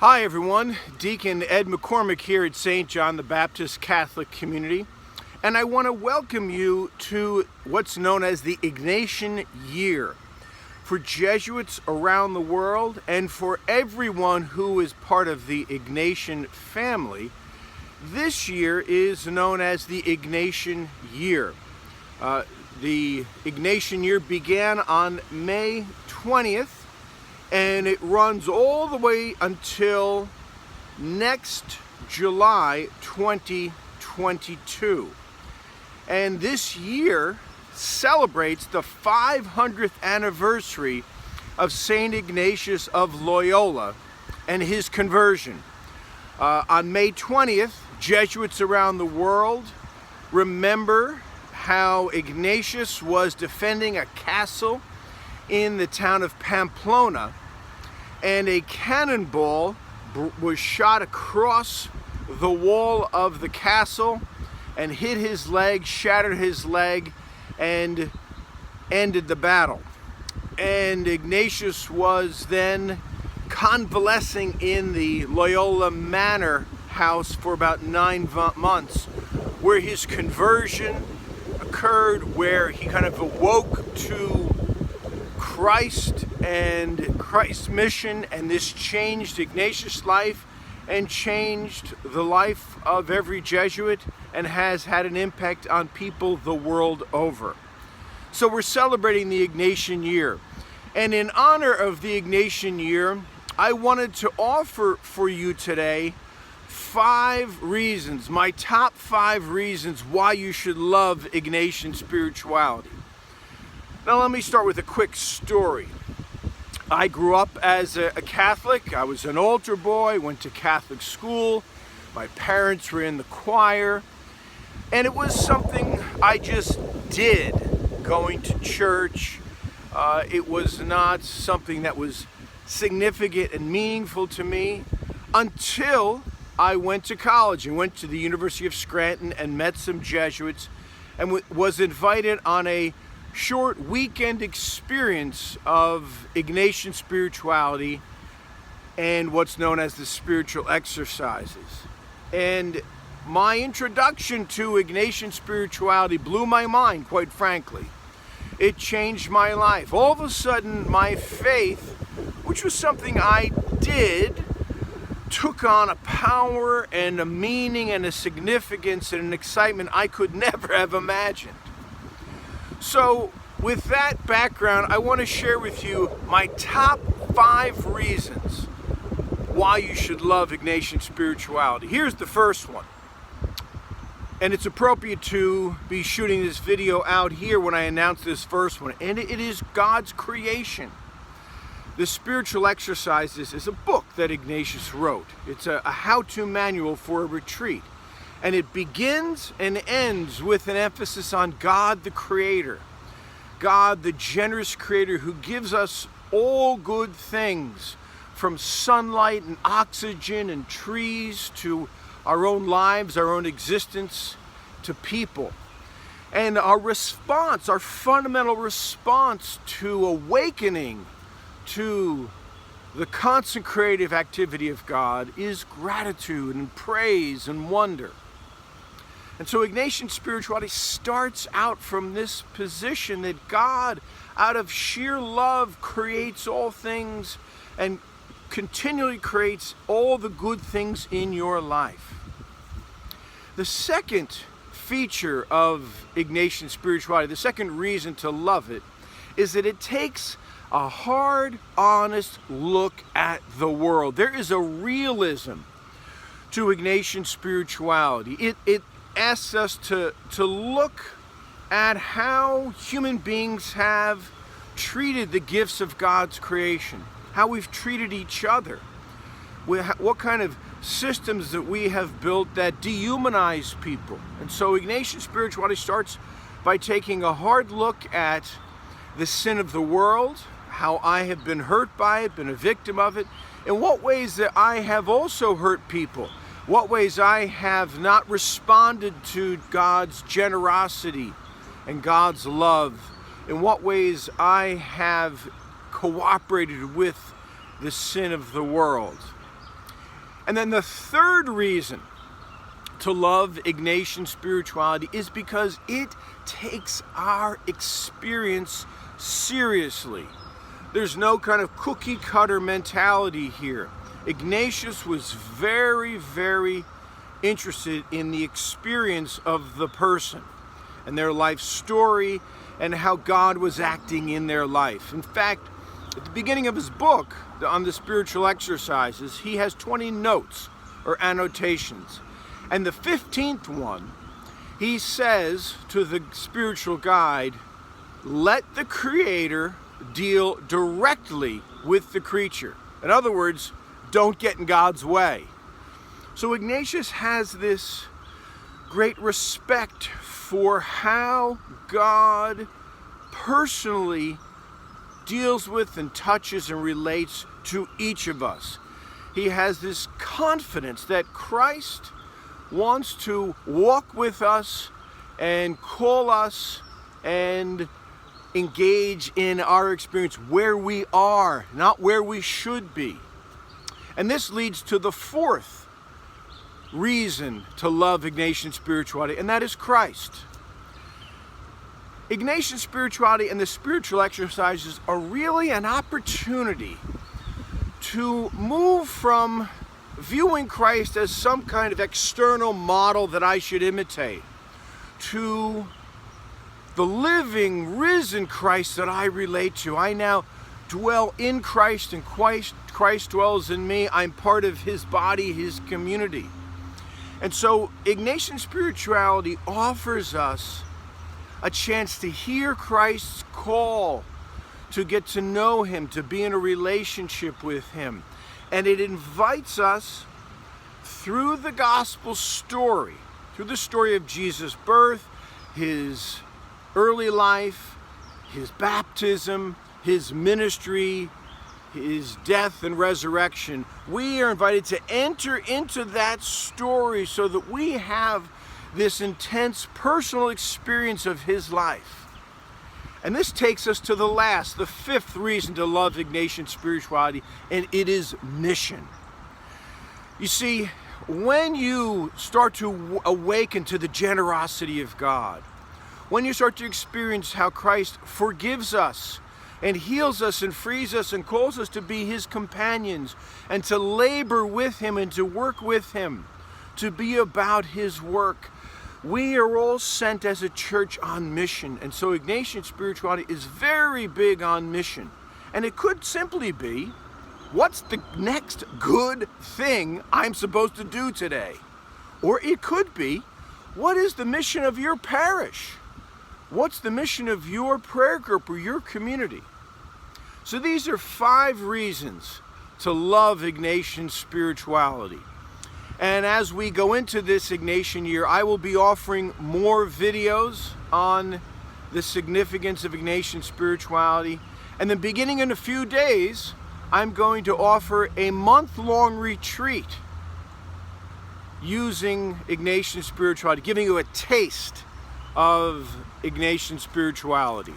Hi everyone, Deacon Ed McCormick here at St. John the Baptist Catholic Community, and I want to welcome you to what's known as the Ignatian Year. For Jesuits around the world and for everyone who is part of the Ignatian family, this year is known as the Ignatian Year. The Ignatian Year began on May 20th, and it runs all the way until next July 2022. And this year celebrates the 500th anniversary of St. Ignatius of Loyola and his conversion. On May 20th, Jesuits around the world remember how Ignatius was defending a castle in the town of Pamplona, and a cannonball was shot across the wall of the castle and hit his leg, shattered his leg, and ended the battle. And Ignatius was then convalescing in the Loyola Manor house for about 9 months, where his conversion occurred, where he kind of awoke to Christ and Christ's mission, and this changed Ignatius' life and changed the life of every Jesuit and has had an impact on people the world over. So we're celebrating the Ignatian Year. And in honor of the Ignatian Year, I wanted to offer for you today 5 reasons, my top 5 reasons why you should love Ignatian spirituality. Now let me start with a quick story. I grew up as a Catholic. I was an altar boy, went to Catholic school. My parents were in the choir. And it was something I just did, going to church. It was not something that was significant and meaningful to me until I went to college and went to the University of Scranton and met some Jesuits and was invited on a short weekend experience of Ignatian spirituality and what's known as the spiritual exercises. And my introduction to Ignatian spirituality blew my mind, quite frankly. It changed my life. All of a sudden, my faith, which was something I did, took on a power and a meaning and a significance and an excitement I could never have imagined. So with that background, I want to share with you my top 5 reasons why you should love Ignatian spirituality. Here's the first one. And it's appropriate to be shooting this video out here when I announce this first one. And it is God's creation. The Spiritual Exercises is a book that Ignatius wrote. It's a how-to manual for a retreat. And it begins and ends with an emphasis on God the Creator. God, the generous Creator who gives us all good things, from sunlight and oxygen and trees to our own lives, our own existence, to people. And our response, our fundamental response to awakening to the consecrative activity of God is gratitude and praise and wonder. And so Ignatian spirituality starts out from this position that God, out of sheer love, creates all things and continually creates all the good things in your life. The second feature of Ignatian spirituality, the second reason to love it, is that it takes a hard, honest look at the world. There is a realism to Ignatian spirituality. It asks us to look at how human beings have treated the gifts of God's creation, how we've treated each other, what kind of systems that we have built that dehumanize people. And so Ignatian spirituality starts by taking a hard look at the sin of the world, how I have been hurt by it, been a victim of it, in what ways that I have also hurt people, what ways I have not responded to God's generosity and God's love, in what ways I have cooperated with the sin of the world. And then the third reason to love Ignatian spirituality is because it takes our experience seriously. There's no kind of cookie cutter mentality here. Ignatius was very, very interested in the experience of the person and their life story and how God was acting in their life. In fact, at the beginning of his book on the spiritual exercises, he has 20 notes or annotations. And the 15th one, he says to the spiritual guide, let the Creator deal directly with the creature. In other words, don't get in God's way. So Ignatius has this great respect for how God personally deals with and touches and relates to each of us. He has this confidence that Christ wants to walk with us and call us and engage in our experience where we are, not where we should be. And this leads to the fourth reason to love Ignatian spirituality, and that is Christ. Ignatian spirituality and the spiritual exercises are really an opportunity to move from viewing Christ as some kind of external model that I should imitate to the living, risen Christ that I relate to. I now dwell in Christ and Christ dwells in me. I'm part of his body, his community. And so Ignatian spirituality offers us a chance to hear Christ's call, to get to know him, to be in a relationship with him. And it invites us through the gospel story, through the story of Jesus' birth, his early life, his baptism, his ministry, his death and resurrection. We are invited to enter into that story so that we have this intense personal experience of his life. And this takes us to the fifth reason to love Ignatian spirituality, and it is mission. You see, when you start to awaken to the generosity of God, when you start to experience how Christ forgives us and heals us and frees us and calls us to be his companions and to labor with him and to work with him, to be about his work, we are all sent as a church on mission. And so Ignatian spirituality is very big on mission. And it could simply be, what's the next good thing I'm supposed to do today? Or it could be, what is the mission of your parish? What's the mission of your prayer group or your community? So these are 5 reasons to love Ignatian spirituality. And as we go into this Ignatian year, I will be offering more videos on the significance of Ignatian spirituality. And then beginning in a few days, I'm going to offer a month-long retreat using Ignatian spirituality, giving you a taste of Ignatian spirituality.